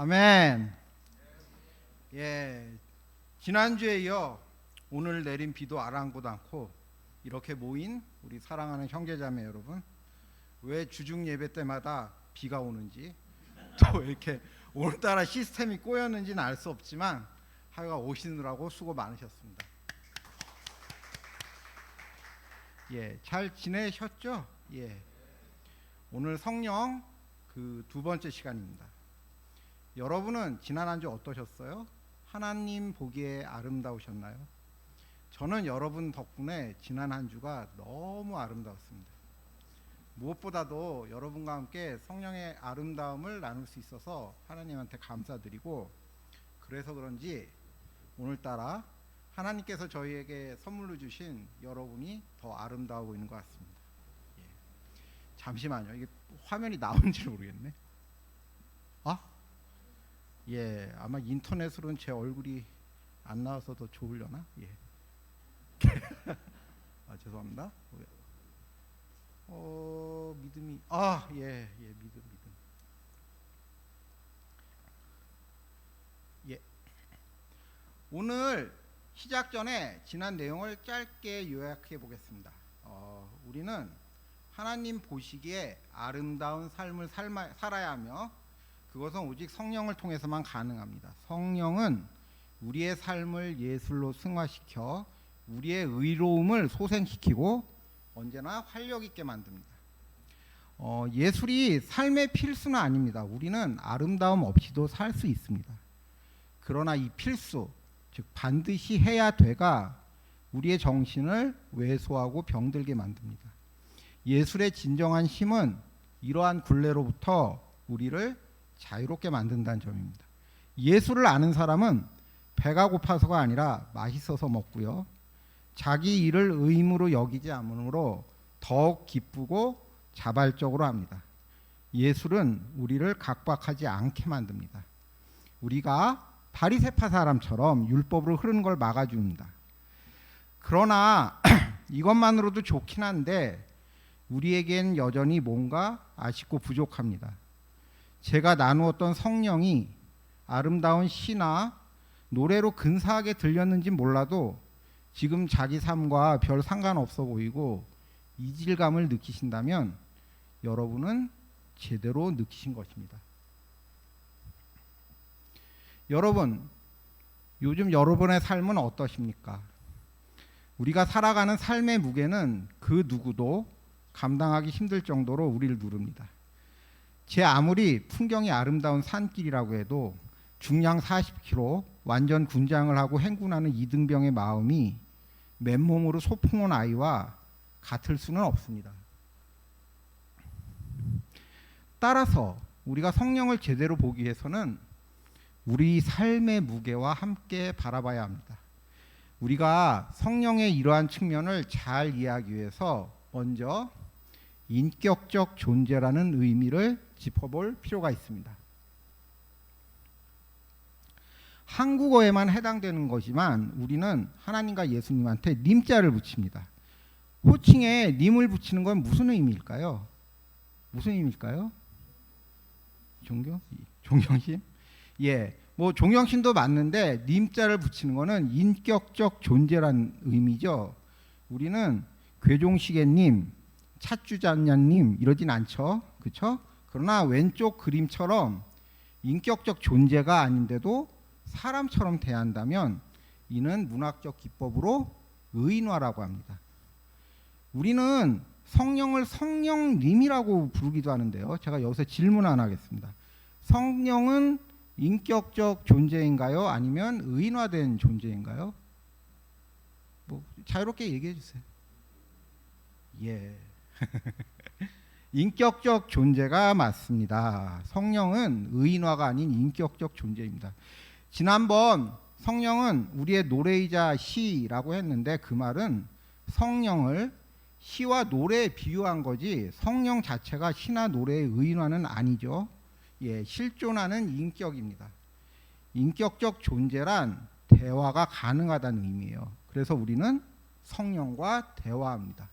아멘. 예, 지난주에 이어 오늘 내린 비도 아랑곳 않고 이렇게 모인 우리 사랑하는 형제자매 여러분, 왜 주중 예배 때마다 비가 오는지 또 이렇게 오늘따라 시스템이 꼬였는지는 알 수 없지만 하여간 오시느라고 수고 많으셨습니다. 예, 잘 지내셨죠? 예, 오늘 성령 그 두 번째 시간입니다. 여러분은 지난 한 주 어떠셨어요? 하나님 보기에 아름다우셨나요? 저는 여러분 덕분에 지난 한 주가 너무 아름다웠습니다. 무엇보다도 여러분과 함께 성령의 아름다움을 나눌 수 있어서 하나님한테 감사드리고, 그래서 그런지 오늘따라 하나님께서 저희에게 선물로 주신 여러분이 더 아름다워 보이는 것 같습니다. 예. 잠시만요, 이게 화면이 나오는지 모르겠네. 예, 아마 인터넷으로는 제 얼굴이 안 나와서 더 좋으려나? 예. 죄송합니다. 믿음이 믿음. 예. 오늘 시작 전에 지난 내용을 짧게 요약해 보겠습니다. 우리는 하나님 보시기에 아름다운 삶을 살아야 하며, 그것은 오직 성령을 통해서만 가능합니다. 성령은 우리의 삶을 예술로 승화시켜 우리의 의로움을 소생시키고 언제나 활력 있게 만듭니다. 예술이 삶의 필수는 아닙니다. 우리는 아름다움 없이도 살 수 있습니다. 그러나 이 필수, 즉 반드시 해야 돼가 우리의 정신을 왜소하고 병들게 만듭니다. 예술의 진정한 힘은 이러한 굴레로부터 우리를 자유롭게 만든다는 점입니다. 예술을 아는 사람은 배가 고파서가 아니라 맛있어서 먹고요, 자기 일을 의무로 여기지 않으므로 더욱 기쁘고 자발적으로 합니다. 예술은 우리를 각박하지 않게 만듭니다. 우리가 바리새파 사람처럼 율법으로 흐르는 걸 막아줍니다. 그러나 이것만으로도 좋긴 한데 우리에겐 여전히 뭔가 아쉽고 부족합니다. 제가 나누었던 성령이 아름다운 시나 노래로 근사하게 들렸는지 몰라도 지금 자기 삶과 별 상관없어 보이고 이질감을 느끼신다면 여러분은 제대로 느끼신 것입니다. 여러분, 요즘 여러분의 삶은 어떠십니까? 우리가 살아가는 삶의 무게는 그 누구도 감당하기 힘들 정도로 우리를 누릅니다. 제 아무리 풍경이 아름다운 산길이라고 해도 중량 40kg 완전 군장을 하고 행군하는 이등병의 마음이 맨몸으로 소풍 온 아이와 같을 수는 없습니다. 따라서 우리가 성령을 제대로 보기 위해서는 우리 삶의 무게와 함께 바라봐야 합니다. 우리가 성령의 이러한 측면을 잘 이해하기 위해서 먼저 인격적 존재라는 의미를 짚어볼 필요가 있습니다. 한국어에만 해당되는 거지만 우리는 하나님과 예수님한테 님자를 붙입니다. 호칭에 님을 붙이는 건 무슨 의미일까요? 무슨 의미일까요? 존경심? 예, 뭐 존경심도 맞는데 님자를 붙이는 거는 인격적 존재라는 의미죠. 우리는 괴종시계님, 찻주잔냐님 이러진 않죠, 그렇죠? 그러나 왼쪽 그림처럼 인격적 존재가 아닌데도 사람처럼 대한다면 이는 문학적 기법으로 의인화라고 합니다. 우리는 성령을 성령님이라고 부르기도 하는데요, 제가 여기서 질문 하나 하겠습니다. 성령은 인격적 존재인가요? 아니면 의인화된 존재인가요? 뭐 자유롭게 얘기해 주세요. 예. 인격적 존재가 맞습니다. 성령은 의인화가 아닌 인격적 존재입니다. 지난번 성령은 우리의 노래이자 시라고 했는데 그 말은 성령을 시와 노래에 비유한 거지 성령 자체가 시나 노래의 의인화는 아니죠. 예, 실존하는 인격입니다. 인격적 존재란 대화가 가능하다는 의미예요. 그래서 우리는 성령과 대화합니다.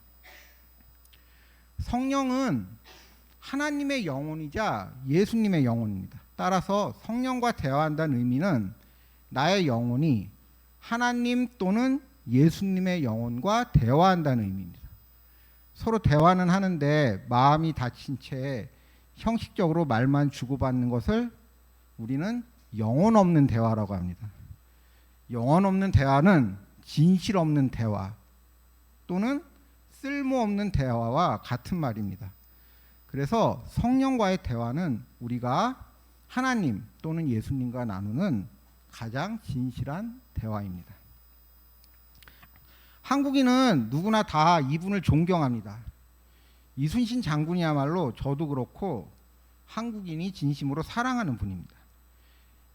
성령은 하나님의 영혼이자 예수님의 영혼입니다. 따라서 성령과 대화한다는 의미는 나의 영혼이 하나님 또는 예수님의 영혼과 대화한다는 의미입니다. 서로 대화는 하는데 마음이 닫힌 채 형식적으로 말만 주고받는 것을 우리는 영혼 없는 대화라고 합니다. 영혼 없는 대화는 진실 없는 대화 또는 쓸모없는 대화와 같은 말입니다. 그래서 성령과의 대화는 우리가 하나님 또는 예수님과 나누는 가장 진실한 대화입니다. 한국인은 누구나 다 이분을 존경합니다. 이순신 장군이야말로 저도 그렇고 한국인이 진심으로 사랑하는 분입니다.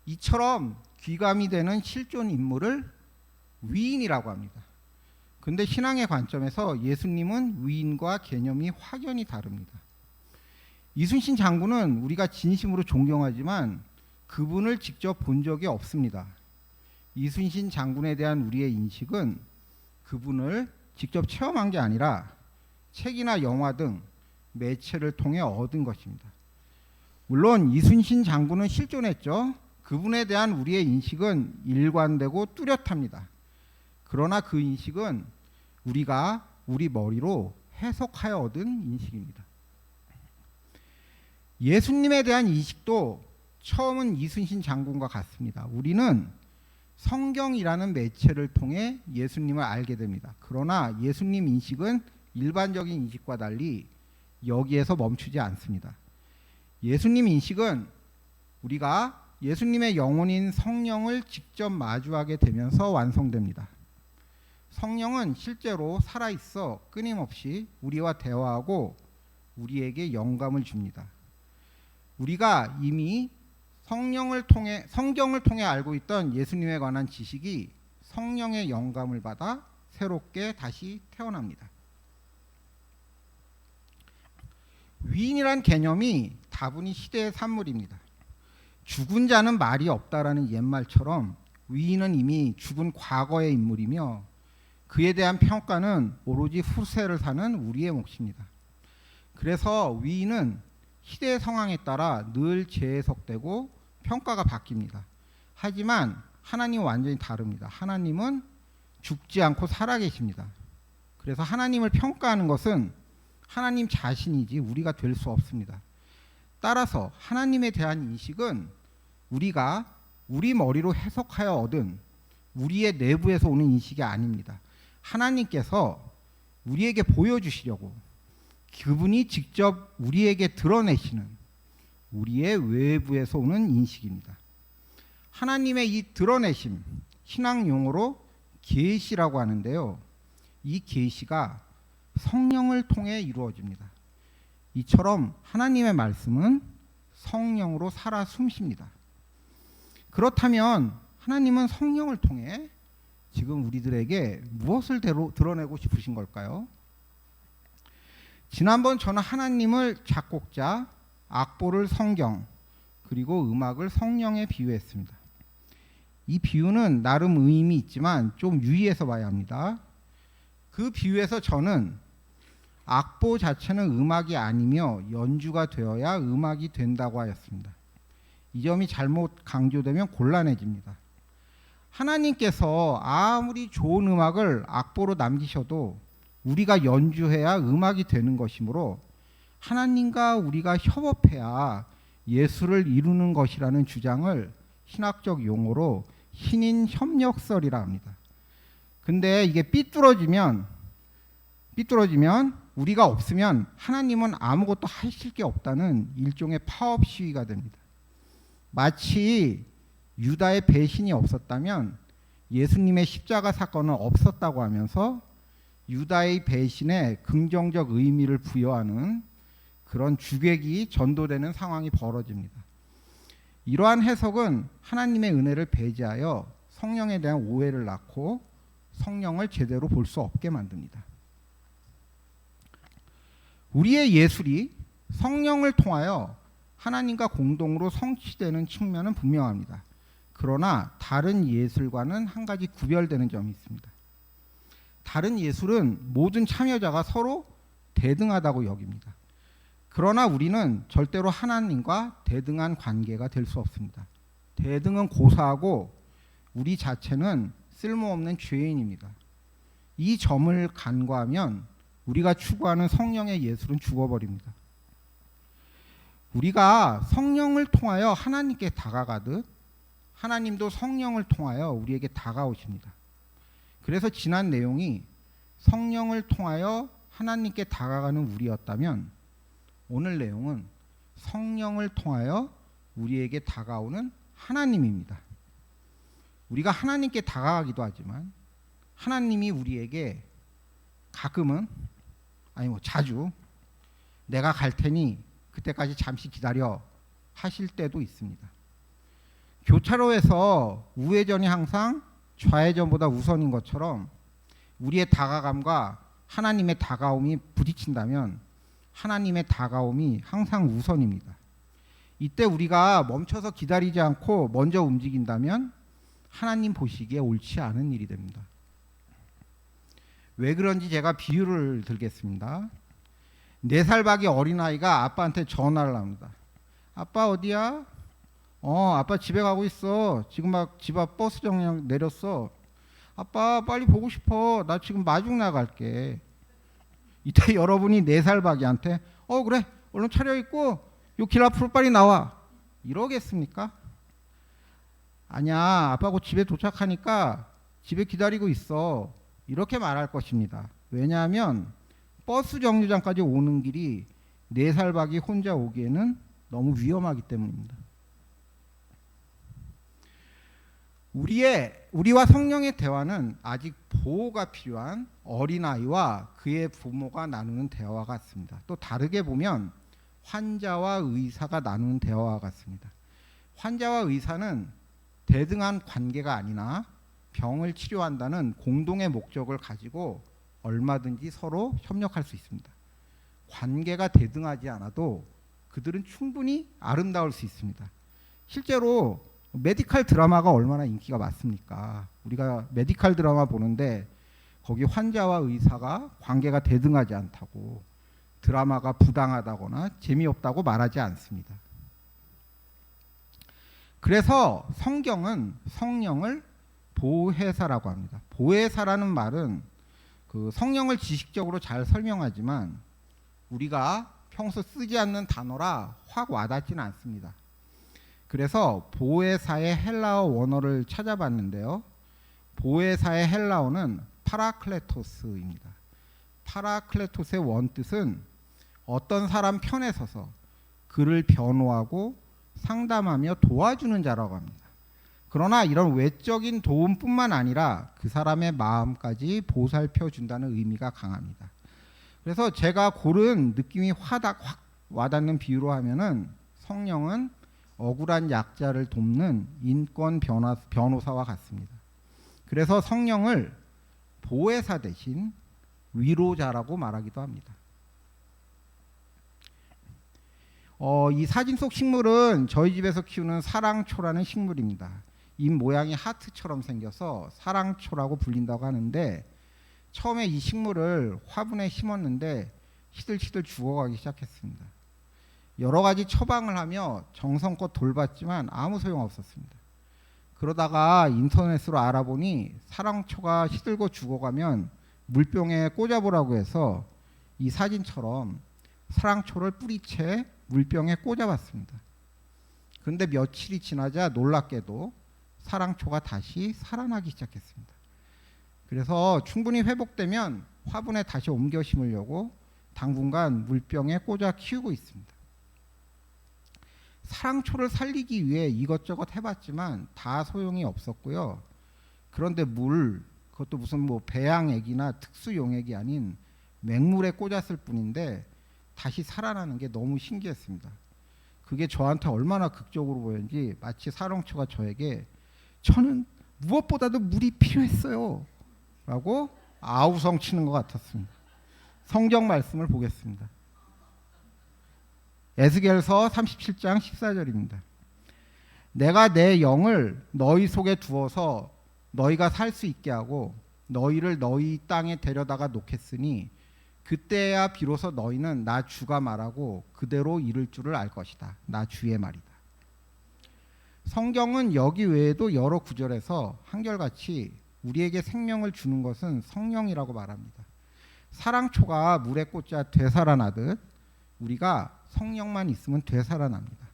이처럼 귀감이 되는 실존 인물을 위인이라고 합니다. 근데 신앙의 관점에서 예수님은 위인과 개념이 확연히 다릅니다. 이순신 장군은 우리가 진심으로 존경하지만 그분을 직접 본 적이 없습니다. 이순신 장군에 대한 우리의 인식은 그분을 직접 체험한 게 아니라 책이나 영화 등 매체를 통해 얻은 것입니다. 물론 이순신 장군은 실존했죠. 그분에 대한 우리의 인식은 일관되고 뚜렷합니다. 그러나 그 인식은 우리가 우리 머리로 해석하여 얻은 인식입니다. 예수님에 대한 인식도 처음은 이순신 장군과 같습니다. 우리는 성경이라는 매체를 통해 예수님을 알게 됩니다. 그러나 예수님 인식은 일반적인 인식과 달리 여기에서 멈추지 않습니다. 예수님 인식은 우리가 예수님의 영혼인 성령을 직접 마주하게 되면서 완성됩니다. 성령은 실제로 살아있어 끊임없이 우리와 대화하고 우리에게 영감을 줍니다. 우리가 이미 성경을 통해 알고 있던 예수님에 관한 지식이 성령의 영감을 받아 새롭게 다시 태어납니다. 위인이란 개념이 다분히 시대의 산물입니다. 죽은 자는 말이 없다라는 옛말처럼 위인은 이미 죽은 과거의 인물이며 그에 대한 평가는 오로지 후세를 사는 우리의 몫입니다. 그래서 위인은 시대의 상황에 따라 늘 재해석되고 평가가 바뀝니다. 하지만 하나님은 완전히 다릅니다. 하나님은 죽지 않고 살아계십니다. 그래서 하나님을 평가하는 것은 하나님 자신이지 우리가 될 수 없습니다. 따라서 하나님에 대한 인식은 우리가 우리 머리로 해석하여 얻은 우리의 내부에서 오는 인식이 아닙니다. 하나님께서 우리에게 보여주시려고 그분이 직접 우리에게 드러내시는 우리의 외부에서 오는 인식입니다. 하나님의 이 드러내심, 신앙 용어로 계시라고 하는데요. 이 계시가 성령을 통해 이루어집니다. 이처럼 하나님의 말씀은 성령으로 살아 숨쉽니다. 그렇다면 하나님은 성령을 통해 지금 우리들에게 무엇을 드러내고 싶으신 걸까요? 지난번 저는 하나님을 작곡자, 악보를 성경, 그리고 음악을 성령에 비유했습니다. 이 비유는 나름 의미 있지만 좀 유의해서 봐야 합니다. 그 비유에서 저는 악보 자체는 음악이 아니며 연주가 되어야 음악이 된다고 하였습니다. 이 점이 잘못 강조되면 곤란해집니다. 하나님께서 아무리 좋은 음악을 악보로 남기셔도 우리가 연주해야 음악이 되는 것이므로 하나님과 우리가 협업해야 예술을 이루는 것이라는 주장을 신학적 용어로 신인 협력설이라 합니다. 근데 이게 삐뚤어지면 우리가 없으면 하나님은 아무것도 하실 게 없다는 일종의 파업 시위가 됩니다. 마치 유다의 배신이 없었다면 예수님의 십자가 사건은 없었다고 하면서 유다의 배신에 긍정적 의미를 부여하는 그런 주객이 전도되는 상황이 벌어집니다. 이러한 해석은 하나님의 은혜를 배제하여 성령에 대한 오해를 낳고 성령을 제대로 볼 수 없게 만듭니다. 우리의 예술이 성령을 통하여 하나님과 공동으로 성취되는 측면은 분명합니다. 그러나 다른 예술과는 한 가지 구별되는 점이 있습니다. 다른 예술은 모든 참여자가 서로 대등하다고 여깁니다. 그러나 우리는 절대로 하나님과 대등한 관계가 될 수 없습니다. 대등은 고사하고 우리 자체는 쓸모없는 죄인입니다. 이 점을 간과하면 우리가 추구하는 성령의 예술은 죽어버립니다. 우리가 성령을 통하여 하나님께 다가가듯 하나님도 성령을 통하여 우리에게 다가오십니다. 그래서 지난 내용이 성령을 통하여 하나님께 다가가는 우리였다면 오늘 내용은 성령을 통하여 우리에게 다가오는 하나님입니다. 우리가 하나님께 다가가기도 하지만 하나님이 우리에게 가끔은 자주 내가 갈 테니 그때까지 잠시 기다려 하실 때도 있습니다. 교차로에서 우회전이 항상 좌회전보다 우선인 것처럼 우리의 다가감과 하나님의 다가옴이 부딪힌다면 하나님의 다가옴이 항상 우선입니다. 이때 우리가 멈춰서 기다리지 않고 먼저 움직인다면 하나님 보시기에 옳지 않은 일이 됩니다. 왜 그런지 제가 비유를 들겠습니다. 4살 밖의 어린아이가 아빠한테 전화를 합니다. 아빠 어디야? 아빠 집에 가고 있어. 지금 막 집 앞 버스 정류장 내렸어. 아빠 빨리 보고 싶어. 나 지금 마중 나갈게. 이때 여러분이 4살 밖이한테 그래 얼른 차려입고 요 길 앞으로 빨리 나와 이러겠습니까? 아니야, 아빠 곧 집에 도착하니까 집에 기다리고 있어 이렇게 말할 것입니다. 왜냐하면 버스 정류장까지 오는 길이 4살 밖이 혼자 오기에는 너무 위험하기 때문입니다. 우리와 성령의 대화는 아직 보호가 필요한 어린아이와 그의 부모가 나누는 대화와 같습니다. 또 다르게 보면 환자와 의사가 나누는 대화와 같습니다. 환자와 의사는 대등한 관계가 아니나 병을 치료한다는 공동의 목적을 가지고 얼마든지 서로 협력할 수 있습니다. 관계가 대등하지 않아도 그들은 충분히 아름다울 수 있습니다. 실제로 메디칼 드라마가 얼마나 인기가 많습니까? 우리가 메디칼 드라마 보는데 거기 환자와 의사가 관계가 대등하지 않다고, 드라마가 부당하다거나 재미없다고 말하지 않습니다. 그래서 성경은 성령을 보혜사라고 합니다. 보혜사라는 말은 그 성령을 지식적으로 잘 설명하지만 우리가 평소 쓰지 않는 단어라 확 와닿지는 않습니다. 그래서 보혜사의 헬라어 원어를 찾아봤는데요. 보혜사의 헬라어는 파라클레토스입니다. 파라클레토스의 원뜻은 어떤 사람 편에 서서 그를 변호하고 상담하며 도와주는 자라고 합니다. 그러나 이런 외적인 도움뿐만 아니라 그 사람의 마음까지 보살펴 준다는 의미가 강합니다. 그래서 제가 고른 느낌이 확 와닿는 비유로 하면은 성령은 억울한 약자를 돕는 인권 변호사와 같습니다. 그래서 성령을 보혜사 대신 위로자라고 말하기도 합니다. 이 사진 속 식물은 저희 집에서 키우는 사랑초라는 식물입니다. 잎 모양이 하트처럼 생겨서 사랑초라고 불린다고 하는데 처음에 이 식물을 화분에 심었는데 시들시들 죽어가기 시작했습니다. 여러 가지 처방을 하며 정성껏 돌봤지만 아무 소용없었습니다. 그러다가 인터넷으로 알아보니 사랑초가 시들고 죽어가면 물병에 꽂아보라고 해서 이 사진처럼 사랑초를 뿌리채 물병에 꽂아봤습니다. 그런데 며칠이 지나자 놀랍게도 사랑초가 다시 살아나기 시작했습니다. 그래서 충분히 회복되면 화분에 다시 옮겨 심으려고 당분간 물병에 꽂아 키우고 있습니다. 사랑초를 살리기 위해 이것저것 해봤지만 다 소용이 없었고요. 그런데 그것도 무슨 배양액이나 특수 용액이 아닌 맹물에 꽂았을 뿐인데 다시 살아나는 게 너무 신기했습니다. 그게 저한테 얼마나 극적으로 보였는지 마치 사랑초가 저에게 저는 무엇보다도 물이 필요했어요 라고 아우성 치는 것 같았습니다. 성경 말씀을 보겠습니다. 에스겔서 37장 14절입니다. 내가 내 영을 너희 속에 두어서 너희가 살 수 있게 하고 너희를 너희 땅에 데려다가 놓겠으니 그때야 비로소 너희는 나 주가 말하고 그대로 이룰 줄을 알 것이다. 나 주의 말이다. 성경은 여기 외에도 여러 구절에서 한결같이 우리에게 생명을 주는 것은 성령이라고 말합니다. 사랑초가 물에 꽂자 되살아나듯 우리가 성령만 있으면 되살아납니다.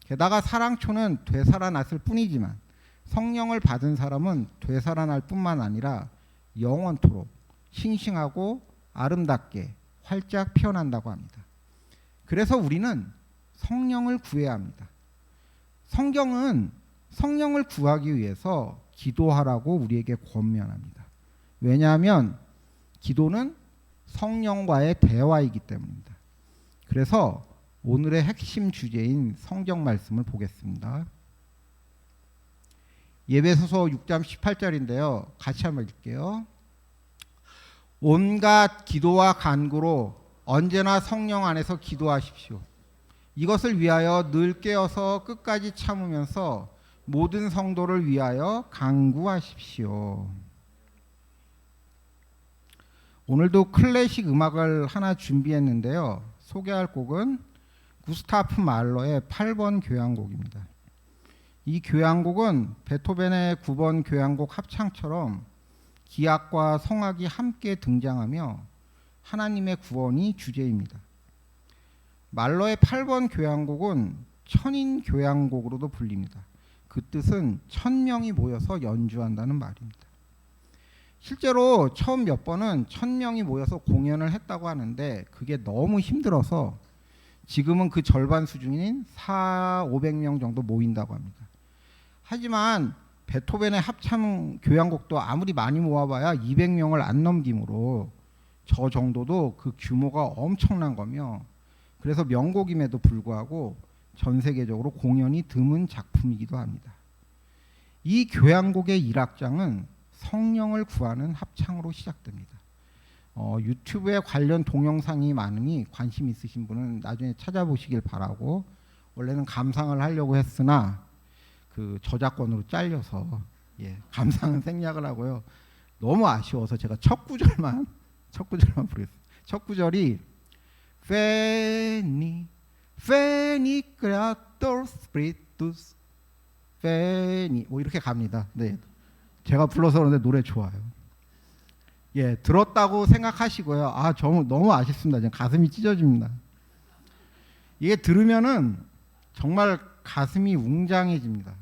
게다가 사랑초는 되살아났을 뿐이지만 성령을 받은 사람은 되살아날 뿐만 아니라 영원토록 싱싱하고 아름답게 활짝 피어난다고 합니다. 그래서 우리는 성령을 구해야 합니다. 성경은 성령을 구하기 위해서 기도하라고 우리에게 권면합니다. 왜냐하면 기도는 성령과의 대화이기 때문입니다. 그래서 오늘의 핵심 주제인 성경 말씀을 보겠습니다. 예배소서 6장 18절인데요. 같이 한번 읽게요. 온갖 기도와 간구로 언제나 성령 안에서 기도하십시오. 이것을 위하여 늘 깨어서 끝까지 참으면서 모든 성도를 위하여 간구하십시오. 오늘도 클래식 음악을 하나 준비했는데요. 소개할 곡은 구스타프 말러의 8번 교향곡입니다. 이 교향곡은 베토벤의 9번 교향곡 합창처럼 기악과 성악이 함께 등장하며 하나님의 구원이 주제입니다. 말러의 8번 교향곡은 천인 교향곡으로도 불립니다. 그 뜻은 1000명이 모여서 연주한다는 말입니다. 실제로 처음 몇 번은 1000명이 모여서 공연을 했다고 하는데 그게 너무 힘들어서 지금은 그 절반 수준인 400~500명 정도 모인다고 합니다. 하지만 베토벤의 합창 교향곡도 아무리 많이 모아봐야 200명을 안 넘기므로 저 정도도 그 규모가 엄청난 거며 그래서 명곡임에도 불구하고 전 세계적으로 공연이 드문 작품이기도 합니다. 이 교향곡의 1악장은 성령을 구하는 합창으로 시작됩니다. 유튜브에 관련 동영상이 많으니 관심 있으신 분은 나중에 찾아보시길 바라고 원래는 감상을 하려고 했으나 그 저작권으로 잘려서 감상은 생략을 하고요. 너무 아쉬워서 제가 첫 구절만 부르겠습니다. 첫 구절이 Veni, Veni Creator Spiritus, Veni 뭐 이렇게 갑니다. 네, 제가 불러서 그런데 노래 좋아요. 들었다고 생각하시고요. 너무 아쉽습니다. 지금 가슴이 찢어집니다. 이게 들으면은 정말 가슴이 웅장해집니다.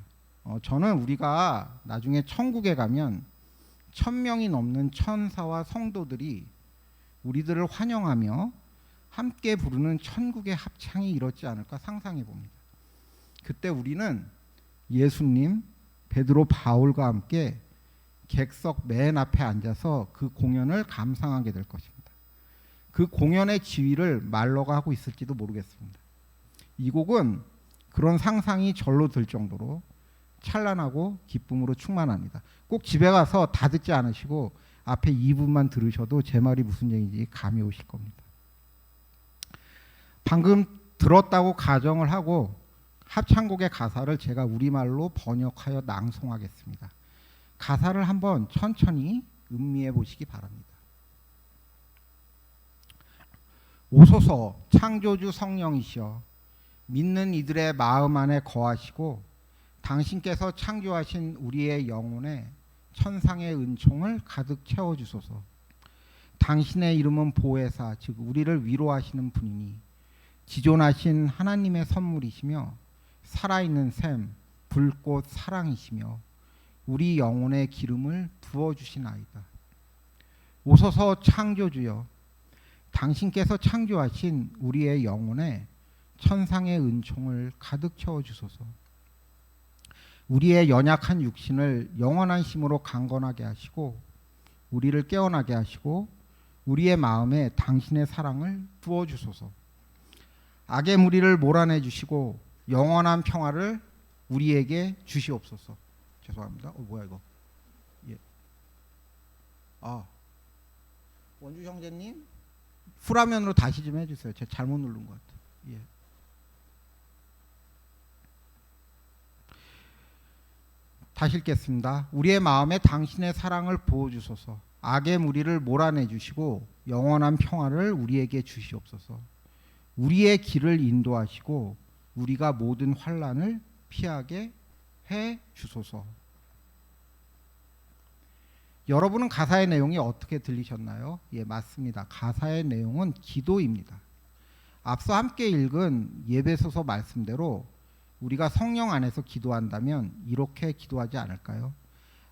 저는 우리가 나중에 천국에 가면 1000명이 넘는 천사와 성도들이 우리들을 환영하며 함께 부르는 천국의 합창이 이렇지 않을까 상상해 봅니다. 그때 우리는 예수님, 베드로, 바울과 함께 객석 맨 앞에 앉아서 그 공연을 감상하게 될 것입니다. 그 공연의 지휘를 말러가 하고 있을지도 모르겠습니다. 이 곡은 그런 상상이 절로 들 정도로 찬란하고 기쁨으로 충만합니다. 꼭 집에 가서 다 듣지 않으시고 앞에 2분만 들으셔도 제 말이 무슨 얘기인지 감이 오실 겁니다. 방금 들었다고 가정을 하고 합창곡의 가사를 제가 우리말로 번역하여 낭송하겠습니다. 가사를 한번 천천히 음미해 보시기 바랍니다. 오소서 창조주 성령이시여 믿는 이들의 마음 안에 거하시고 당신께서 창조하신 우리의 영혼에 천상의 은총을 가득 채워주소서. 당신의 이름은 보혜사 즉 우리를 위로하시는 분이니 지존하신 하나님의 선물이시며 살아있는 샘 불꽃 사랑이시며 우리 영혼의 기름을 부어주시나이다. 오소서 창조주여 당신께서 창조하신 우리의 영혼에 천상의 은총을 가득 채워주소서. 우리의 연약한 육신을 영원한 힘으로 강건하게 하시고 우리를 깨어나게 하시고 우리의 마음에 당신의 사랑을 부어주소서. 악의 무리를 몰아내 주시고 영원한 평화를 우리에게 주시옵소서. 죄송합니다. 뭐야 이거? 원주 형제님 풀화면으로 다시 좀 해주세요. 제가 잘못 누른 것 같아요. 다시 읽겠습니다. 우리의 마음에 당신의 사랑을 부어주소서. 악의 무리를 몰아내 주시고 영원한 평화를 우리에게 주시옵소서. 우리의 길을 인도하시고 우리가 모든 환난을 피하게 해 주소서. 여러분은 가사의 내용이 어떻게 들리셨나요? 예, 맞습니다. 가사의 내용은 기도입니다. 앞서 함께 읽은 예배소서 말씀대로 우리가 성령 안에서 기도한다면 이렇게 기도하지 않을까요?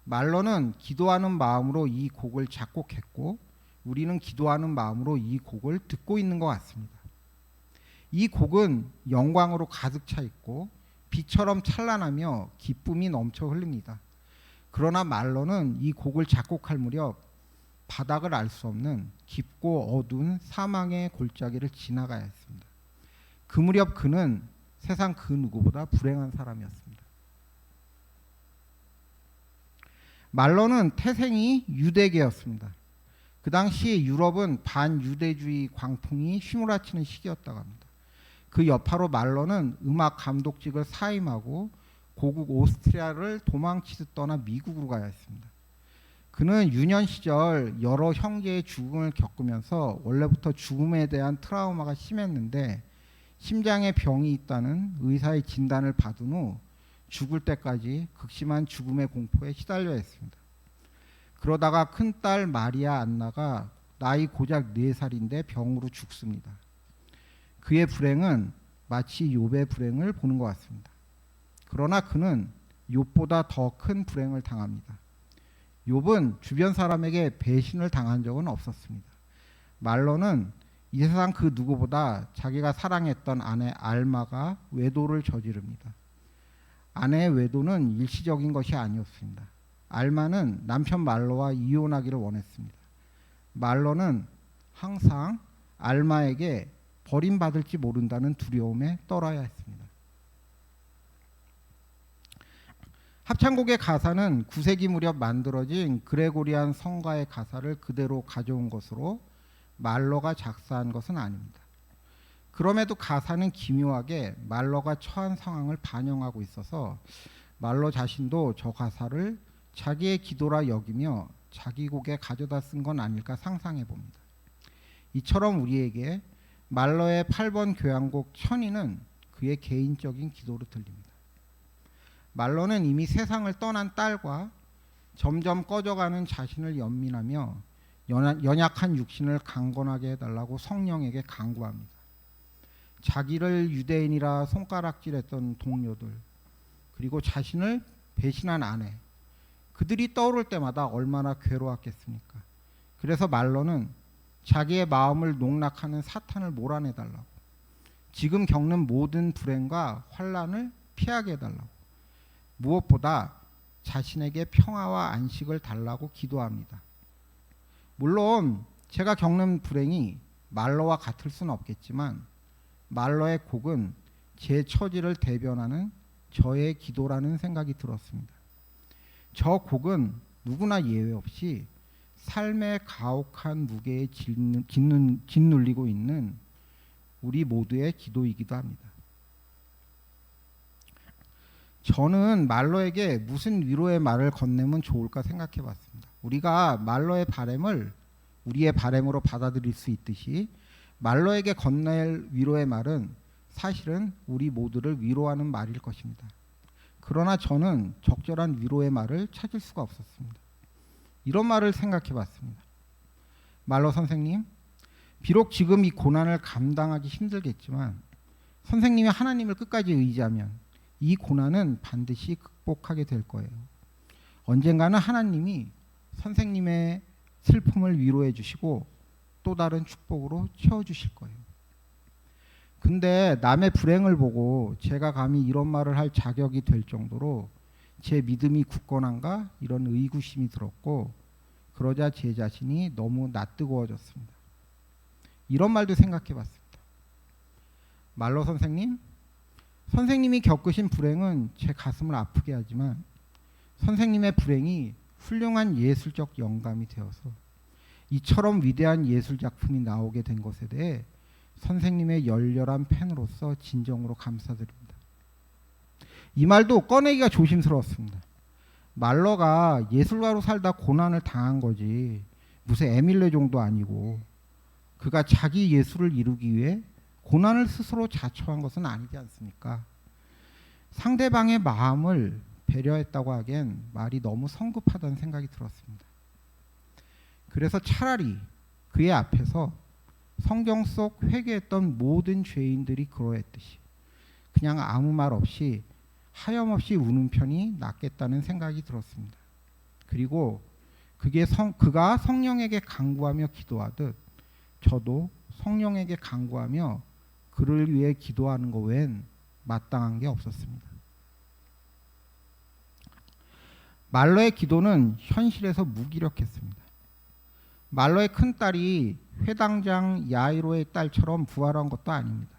말로는 기도하는 마음으로 이 곡을 작곡했고 우리는 기도하는 마음으로 이 곡을 듣고 있는 것 같습니다. 이 곡은 영광으로 가득 차 있고 빛처럼 찬란하며 기쁨이 넘쳐 흘립니다. 그러나 말로는 이 곡을 작곡할 무렵 바닥을 알 수 없는 깊고 어두운 사망의 골짜기를 지나가야 했습니다. 그 무렵 그는 세상 그 누구보다 불행한 사람이었습니다. 말로는 태생이 유대계였습니다. 그 당시 유럽은 반유대주의 광풍이 휘몰아치는 시기였다고 합니다. 그 여파로 말로는 음악 감독직을 사임하고 고국 오스트리아를 도망치듯 떠나 미국으로 가야 했습니다. 그는 유년 시절 여러 형제의 죽음을 겪으면서 원래부터 죽음에 대한 트라우마가 심했는데 심장에 병이 있다는 의사의 진단을 받은 후 죽을 때까지 극심한 죽음의 공포에 시달려야 했습니다. 그러다가 큰딸 마리아 안나가 나이 고작 4살인데 병으로 죽습니다. 그의 불행은 마치 욥의 불행을 보는 것 같습니다. 그러나 그는 욥보다 더 큰 불행을 당합니다. 욥은 주변 사람에게 배신을 당한 적은 없었습니다. 말로는 이 세상 그 누구보다 자기가 사랑했던 아내 알마가 외도를 저지릅니다. 아내의 외도는 일시적인 것이 아니었습니다. 알마는 남편 말로와 이혼하기를 원했습니다. 말로는 항상 알마에게 버림받을지 모른다는 두려움에 떨어야 했습니다. 합창곡의 가사는 9세기 무렵 만들어진 그레고리안 성가의 가사를 그대로 가져온 것으로 말러가 작사한 것은 아닙니다. 그럼에도 가사는 기묘하게 말러가 처한 상황을 반영하고 있어서 말러 자신도 저 가사를 자기의 기도라 여기며 자기 곡에 가져다 쓴 건 아닐까 상상해 봅니다. 이처럼 우리에게 말러의 8번 교향곡 천이는 그의 개인적인 기도로 들립니다. 말러는 이미 세상을 떠난 딸과 점점 꺼져가는 자신을 연민하며 연약한 육신을 강건하게 해달라고 성령에게 간구합니다. 자기를 유대인이라 손가락질했던 동료들, 그리고 자신을 배신한 아내, 그들이 떠오를 때마다 얼마나 괴로웠겠습니까? 그래서 말러는 자기의 마음을 농락하는 사탄을 몰아내달라고, 지금 겪는 모든 불행과 환난을 피하게 해달라고, 무엇보다 자신에게 평화와 안식을 달라고 기도합니다. 물론 제가 겪는 불행이 말러와 같을 수는 없겠지만 말러의 곡은 제 처지를 대변하는 저의 기도라는 생각이 들었습니다. 저 곡은 누구나 예외 없이 삶의 가혹한 무게에 짓눌리고 있는 우리 모두의 기도이기도 합니다. 저는 말러에게 무슨 위로의 말을 건네면 좋을까 생각해 봤습니다. 우리가 말러의 바램을 우리의 바램으로 받아들일 수 있듯이 말러에게 건넬 위로의 말은 사실은 우리 모두를 위로하는 말일 것입니다. 그러나 저는 적절한 위로의 말을 찾을 수가 없었습니다. 이런 말을 생각해 봤습니다. 말러 선생님, 비록 지금 이 고난을 감당하기 힘들겠지만 선생님이 하나님을 끝까지 의지하면 이 고난은 반드시 극복하게 될 거예요. 언젠가는 하나님이 선생님의 슬픔을 위로해 주시고 또 다른 축복으로 채워주실 거예요. 근데 남의 불행을 보고 제가 감히 이런 말을 할 자격이 될 정도로 제 믿음이 굳건한가 이런 의구심이 들었고, 그러자 제 자신이 너무 낯뜨거워졌습니다. 이런 말도 생각해 봤습니다. 말러 선생님, 선생님이 겪으신 불행은 제 가슴을 아프게 하지만 선생님의 불행이 훌륭한 예술적 영감이 되어서 이처럼 위대한 예술 작품이 나오게 된 것에 대해 선생님의 열렬한 팬으로서 진정으로 감사드립니다. 이 말도 꺼내기가 조심스러웠습니다. 말러가 예술가로 살다 고난을 당한 거지 무슨 에밀레종도 아니고 그가 자기 예수를 이루기 위해 고난을 스스로 자초한 것은 아니지 않습니까? 상대방의 마음을 배려했다고 하기엔 말이 너무 성급하다는 생각이 들었습니다. 그래서 차라리 그의 앞에서 성경 속 회개했던 모든 죄인들이 그러했듯이 그냥 아무 말 없이 하염없이 우는 편이 낫겠다는 생각이 들었습니다. 그리고 그가 성령에게 간구하며 기도하듯 저도 성령에게 간구하며 그를 위해 기도하는 것 외엔 마땅한 게 없었습니다. 말러의 기도는 현실에서 무기력했습니다. 말러의 큰딸이 회당장 야이로의 딸처럼 부활한 것도 아닙니다.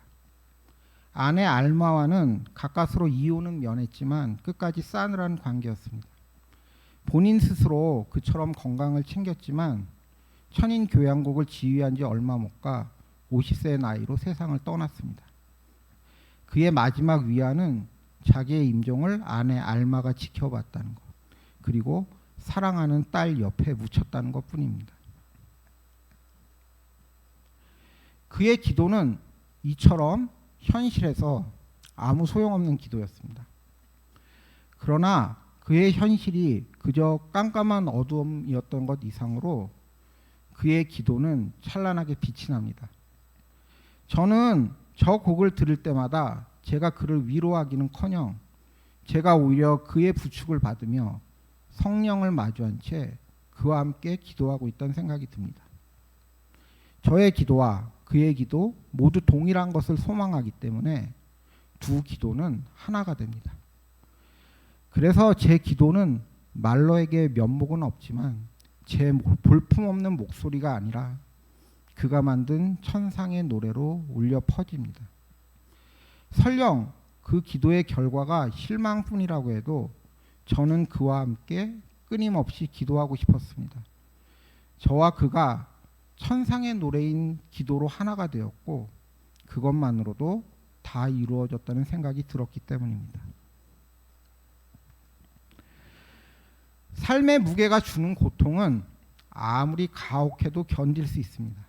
아내 알마와는 가까스로 이혼은 면했지만 끝까지 싸늘한 관계였습니다. 본인 스스로 그처럼 건강을 챙겼지만 천인 교양국을 지휘한 지 얼마 못 가 50세의 나이로 세상을 떠났습니다. 그의 마지막 위안은 자기의 임종을 아내 알마가 지켜봤다는 것, 그리고 사랑하는 딸 옆에 묻혔다는 것뿐입니다. 그의 기도는 이처럼 현실에서 아무 소용없는 기도였습니다. 그러나 그의 현실이 그저 깜깜한 어두움이었던 것 이상으로 그의 기도는 찬란하게 빛이 납니다. 저는 저 곡을 들을 때마다 제가 그를 위로하기는커녕 제가 오히려 그의 부축을 받으며 성령을 마주한 채 그와 함께 기도하고 있다는 생각이 듭니다. 저의 기도와 그의 기도 모두 동일한 것을 소망하기 때문에 두 기도는 하나가 됩니다. 그래서 제 기도는 말러에게 면목은 없지만 제 볼품없는 목소리가 아니라 그가 만든 천상의 노래로 울려 퍼집니다. 설령 그 기도의 결과가 실망뿐이라고 해도 저는 그와 함께 끊임없이 기도하고 싶었습니다. 저와 그가 천상의 노래인 기도로 하나가 되었고 그것만으로도 다 이루어졌다는 생각이 들었기 때문입니다. 삶의 무게가 주는 고통은 아무리 가혹해도 견딜 수 있습니다.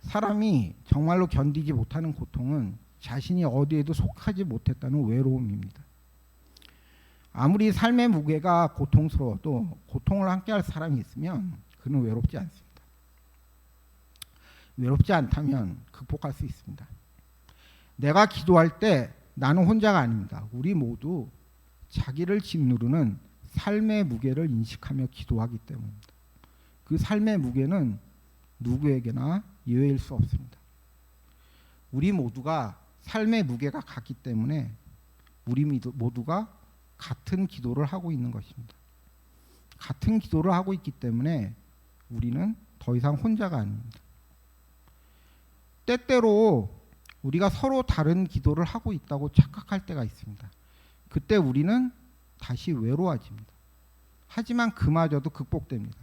사람이 정말로 견디지 못하는 고통은 자신이 어디에도 속하지 못했다는 외로움입니다. 아무리 삶의 무게가 고통스러워도 고통을 함께할 사람이 있으면 그는 외롭지 않습니다. 외롭지 않다면 극복할 수 있습니다. 내가 기도할 때 나는 혼자가 아닙니다. 우리 모두 자기를 짓누르는 삶의 무게를 인식하며 기도하기 때문입니다. 그 삶의 무게는 누구에게나 예외일 수 없습니다. 우리 모두가 삶의 무게가 같기 때문에 우리 모두가 같은 기도를 하고 있는 것입니다. 같은 기도를 하고 있기 때문에 우리는 더 이상 혼자가 아닙니다. 때때로 우리가 서로 다른 기도를 하고 있다고 착각할 때가 있습니다. 그때 우리는 다시 외로워집니다. 하지만 그마저도 극복됩니다.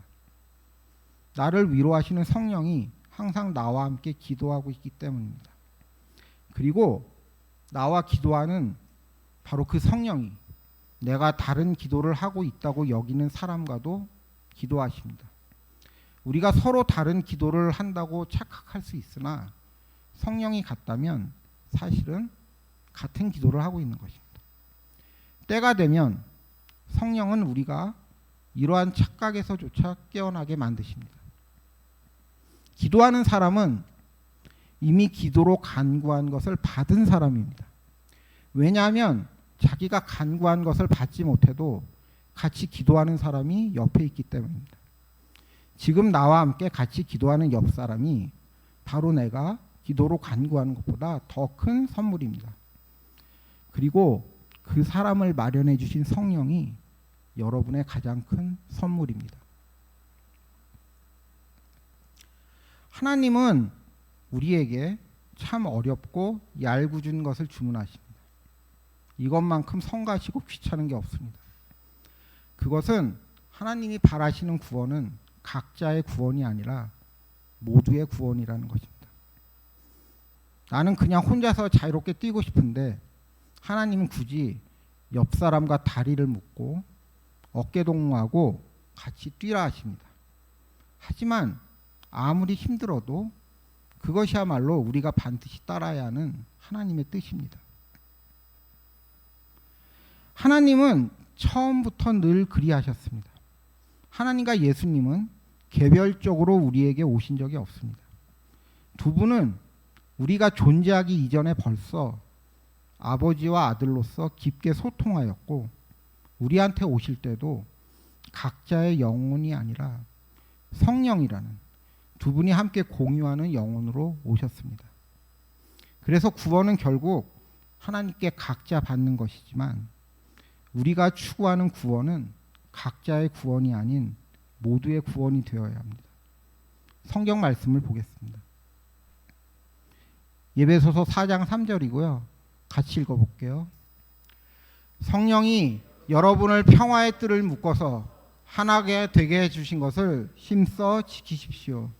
나를 위로하시는 성령이 항상 나와 함께 기도하고 있기 때문입니다. 그리고 나와 기도하는 바로 그 성령이 내가 다른 기도를 하고 있다고 여기는 사람과도 기도하십니다. 우리가 서로 다른 기도를 한다고 착각할 수 있으나 성령이 같다면 사실은 같은 기도를 하고 있는 것입니다. 때가 되면 성령은 우리가 이러한 착각에서조차 깨어나게 만드십니다. 기도하는 사람은 이미 기도로 간구한 것을 받은 사람입니다. 왜냐하면 자기가 간구한 것을 받지 못해도 같이 기도하는 사람이 옆에 있기 때문입니다. 지금 나와 함께 같이 기도하는 옆 사람이 바로 내가 기도로 간구하는 것보다 더 큰 선물입니다. 그리고 그 사람을 마련해 주신 성령이 여러분의 가장 큰 선물입니다. 하나님은 우리에게 참 어렵고 얄궂은 것을 주문하십니다. 이것만큼 성가시고 귀찮은 게 없습니다. 그것은 하나님이 바라시는 구원은 각자의 구원이 아니라 모두의 구원이라는 것입니다. 나는 그냥 혼자서 자유롭게 뛰고 싶은데 하나님은 굳이 옆 사람과 다리를 묶고 어깨 동무하고 같이 뛰라 하십니다. 하지만 아무리 힘들어도 그것이야말로 우리가 반드시 따라야 하는 하나님의 뜻입니다. 하나님은 처음부터 늘 그리하셨습니다. 하나님과 예수님은 개별적으로 우리에게 오신 적이 없습니다. 두 분은 우리가 존재하기 이전에 벌써 아버지와 아들로서 깊게 소통하였고, 우리한테 오실 때도 각자의 영혼이 아니라 성령이라는 두 분이 함께 공유하는 영혼으로 오셨습니다. 그래서 구원은 결국 하나님께 각자 받는 것이지만, 우리가 추구하는 구원은 각자의 구원이 아닌 모두의 구원이 되어야 합니다. 성경 말씀을 보겠습니다. 에베소서 4장 3절이고요. 같이 읽어볼게요. 성령이 여러분을 평화의 뜰을 묶어서 하나게 되게 해주신 것을 힘써 지키십시오.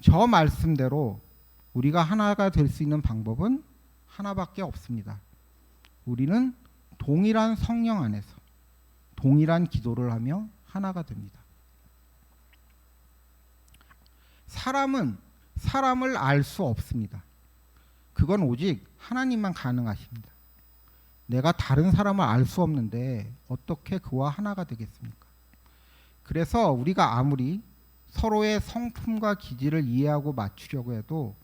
저 말씀대로 우리가 하나가 될 수 있는 방법은 하나밖에 없습니다. 우리는 동일한 성령 안에서 동일한 기도를 하며 하나가 됩니다. 사람은 사람을 알 수 없습니다. 그건 오직 하나님만 가능하십니다. 내가 다른 사람을 알 수 없는데 어떻게 그와 하나가 되겠습니까? 그래서 우리가 아무리 서로의 성품과 기질을 이해하고 맞추려고 해도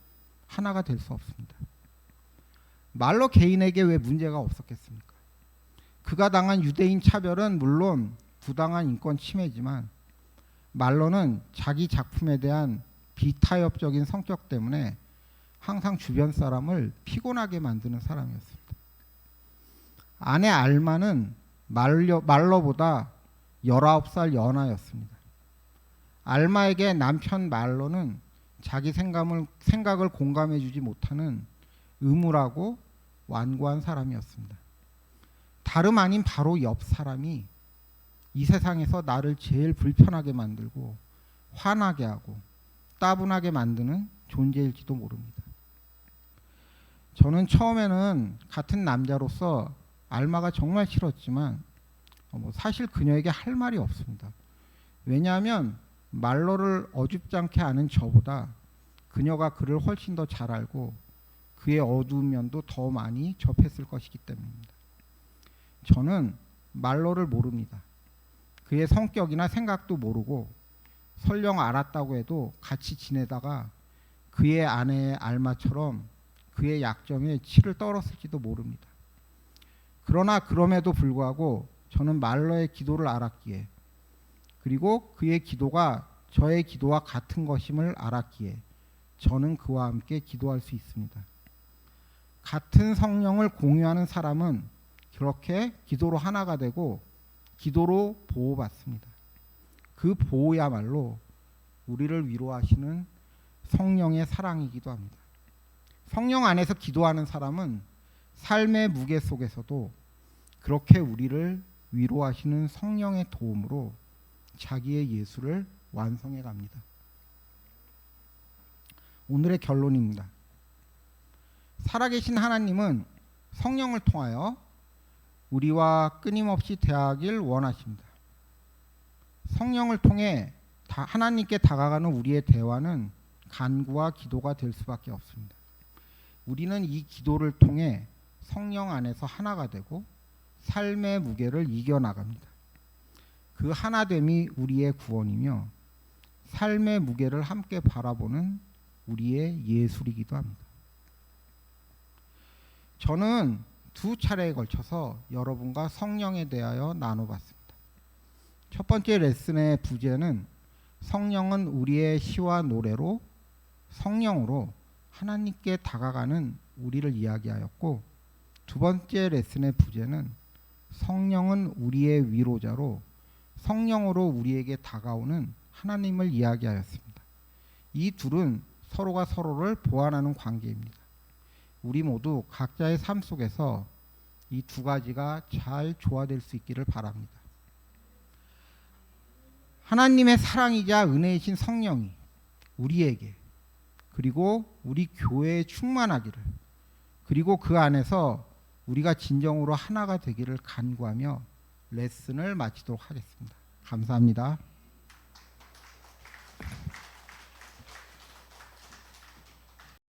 하나가 될 수 없습니다. 말로 개인에게 왜 문제가 없었겠습니까? 그가 당한 유대인 차별은 물론 부당한 인권 침해지만, 말로는 자기 작품에 대한 비타협적인 성격 때문에 항상 주변 사람을 피곤하게 만드는 사람이었습니다. 아내 알마는 말로보다 19살 연하였습니다. 알마에게 남편 말로는 자기 생각을 공감해 주지 못하는 의무라고 완고한 사람이었습니다. 다름 아닌 바로 옆 사람이 이 세상에서 나를 제일 불편하게 만들고 화나게 하고 따분하게 만드는 존재일지도 모릅니다. 저는 처음에는 같은 남자로서 알마가 정말 싫었지만 사실 그녀에게 할 말이 없습니다. 왜냐하면 말로를 어줍지 않게 아는 저보다 그녀가 그를 훨씬 더 잘 알고 그의 어두운 면도 더 많이 접했을 것이기 때문입니다. 저는 말로를 모릅니다. 그의 성격이나 생각도 모르고 설령 알았다고 해도 같이 지내다가 그의 아내의 알마처럼 그의 약점에 치를 떨었을지도 모릅니다. 그러나 그럼에도 불구하고 저는 말로의 기도를 알았기에, 그리고 그의 기도가 저의 기도와 같은 것임을 알았기에 저는 그와 함께 기도할 수 있습니다. 같은 성령을 공유하는 사람은 그렇게 기도로 하나가 되고 기도로 보호받습니다. 그 보호야말로 우리를 위로하시는 성령의 사랑이기도 합니다. 성령 안에서 기도하는 사람은 삶의 무게 속에서도 그렇게 우리를 위로하시는 성령의 도움으로 자기의 예수를 완성해 갑니다. 오늘의 결론입니다. 살아계신 하나님은 성령을 통하여 우리와 끊임없이 대화하길 원하십니다. 성령을 통해 하나님께 다가가는 우리의 대화는 간구와 기도가 될 수밖에 없습니다. 우리는 이 기도를 통해 성령 안에서 하나가 되고 삶의 무게를 이겨나갑니다. 그 하나됨이 우리의 구원이며 삶의 무게를 함께 바라보는 우리의 예술이기도 합니다. 저는 두 차례에 걸쳐서 여러분과 성령에 대하여 나눠봤습니다. 첫 번째 레슨의 부제는 성령은 우리의 시와 노래로 성령으로 하나님께 다가가는 우리를 이야기하였고, 두 번째 레슨의 부제는 성령은 우리의 위로자로 성령으로 우리에게 다가오는 하나님을 이야기하였습니다. 이 둘은 서로가 서로를 보완하는 관계입니다. 우리 모두 각자의 삶 속에서 이 두 가지가 잘 조화될 수 있기를 바랍니다. 하나님의 사랑이자 은혜이신 성령이 우리에게, 그리고 우리 교회에 충만하기를, 그리고 그 안에서 우리가 진정으로 하나가 되기를 간구하며 레슨을 마치도록 하겠습니다. 감사합니다.